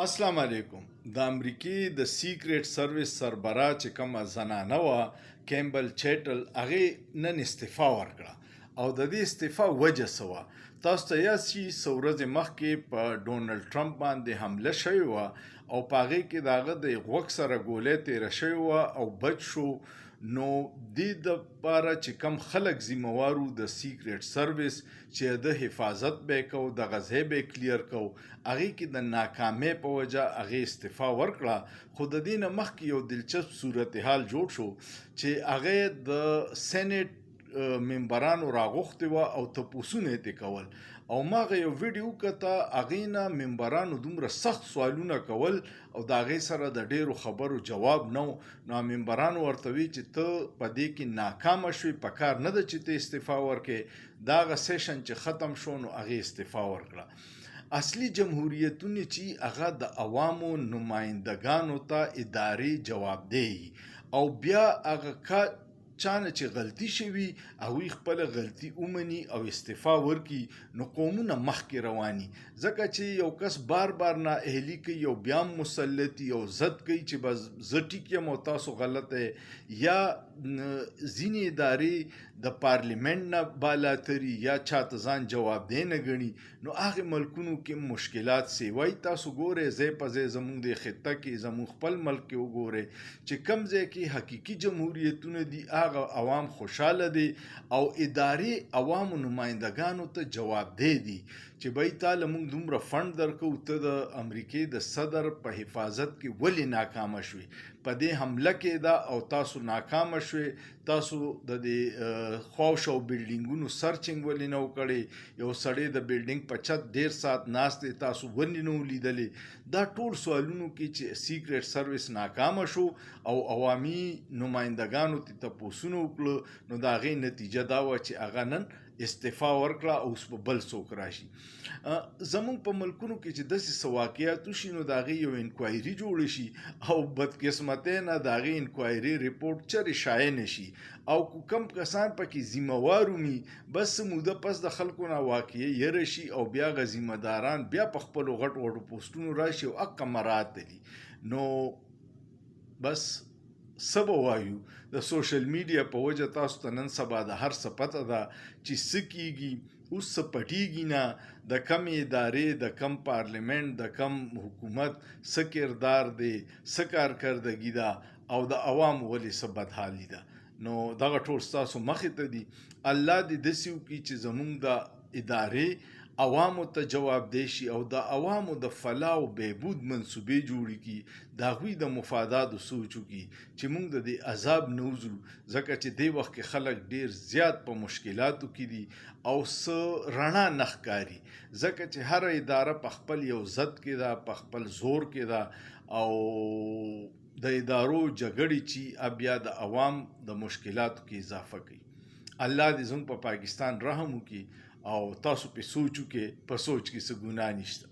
السلام علیکم. د امریکې د سیکریټ سرویس سربراه چې کومه زنانه وه کیمبل چیټل هغې نن استعفا ورکړه او د دې استعفا وجه څه وه؟ تاسو ته یاد شي څو ورځې مخکې په ډونلډ ټرمپ باندې حمله شوې وه او په هغې کې د هغه د غوږ سره ګولۍ تېره شوې وه او بچ شو. نو دې دپاره چې کم خلک ذمهوار وو د سیکریټ سرویس چې د حفاظت به یې کو، دغه ځای به یې کلیر کو، هغې کې د ناکامۍ په وجه هغې استعفا ورکړه. خو د دې نه مخکې یو دلچسپ صورتحال جوړ شو چې هغې د سینټ ممبرانو راغوښتې وه او تپوسونه یې ترې کول او ما هغه یو ویډیو وکته، هغې نه ممبرانو دومره سخت سوالونه کول او د هغې سره د ډېرو خبرو جواب نه و. نو ممبرانو ورته وی چې ته په دې کې ناکامه شوې، په کار نه ده چې ته استعفا ورکې. دا هغه سیشن چې ختم شو نو هغې استعفا ورکړه. اصلي جمهوریتونه چې هغه د عوامو نمایندګانو ته ادارې جوابدهي او بیا هغه چانه چې غلطي شوي هغوی خپله غلطي ومني او استعفا ورکي، نو قومونه مخکې رواني. ځکه چې یو کس بار بار نااهلي کوي او بیا هم مسلطي او ضد کوي چې بس زه ټیک یم او تاسو غلطه یې، یا ځینې ادارې د پارلیمنټ نه بالاتري یا چاته ځان جوابدی نه ګڼي. نو هغې ملکونو کې مشکلات سیوی تاسو ګورئ، ځای په ځای زموږ د خطه کې زموږ خپل ملک کې وګورئ چې کم ځای کې حقیقي جمهوریتونه دي هغه عوام خوشحاله دي او ادارې عوامو نمایندګانو ته جوابدeh دي چې بای تعالی موږ دومره فند درکو، ته د امریکې د صدر په حفاظت کې ولې ناکامه شوي؟ په دې حمله کې ده او تاسو ناکامه شوي. تاسو د دې خواوشاو بلډینګونو سرچنګ ولې نه وکړی؟ یو سړی د بلډینګ په چت ډیر ساعت ناست دی، تاسو ولې نه ولیدلی؟ دا ټول سوالونو کې چې سیکریټ سرویس ناکامه شو او عوامي نمایندګانو ته تپوسونه وکړه، نو د هغې نتیجه دا وه چې هغه نن استعفا ورکړه او اوس به بل څوک راشي. زموږ په ملکونو کې چې داسې څه واقعات وشي نو د هغې یو انکوایري جوړه شي او بدقسمتۍ نه د هغې انکوایري ریپورټ چرې شایع نه شي او کم کسان پکې ذمهوار ومي، بس څه موده پس د خلکو نه واقعه یره شي او بیا هغه ذمه داران بیا په خپلو غټو غټو پوسټونو راشي او اکه مرات دي. نو بس څه به وایو؟ د سوشل میډیا په وجه تاسو ته نن سبا د هر څه پته ده چې څه کیږي، اوس څه پټیږي نه، د کم ادارې، د کم پارلیمنټ، د کم حکومت څه کردار دی، څه کارکردګي ده او د عوامو ولې څه بدحالي ده. نو دغه ټول ستاسو مخې ته دي. الله دې داسې وکړي چې زموږ د ادارې عوامو ته جوابدeh شي او د عوامو د فلاح او بهبود منصوبې جوړې کړي، د هغوی د مفاداتو سوچ وکړي چې موږ د دې عذاب نه وځو. ځکه چې دې وخت کې خلک ډیر زیات په مشکلاتو کې دي او څه رڼا نه ښکاري، ځکه چې هره اداره په خپل یو ضد کې ده، په خپل زور کې ده او د ادارو جګړې چې بیا د عوام د مشکلاتو کې اضافه کوي. الله دې زموږ په پاکستان رحم وکړي او تاسو په سوچ وکړئ، په سوچ کې څه ګناه نشته.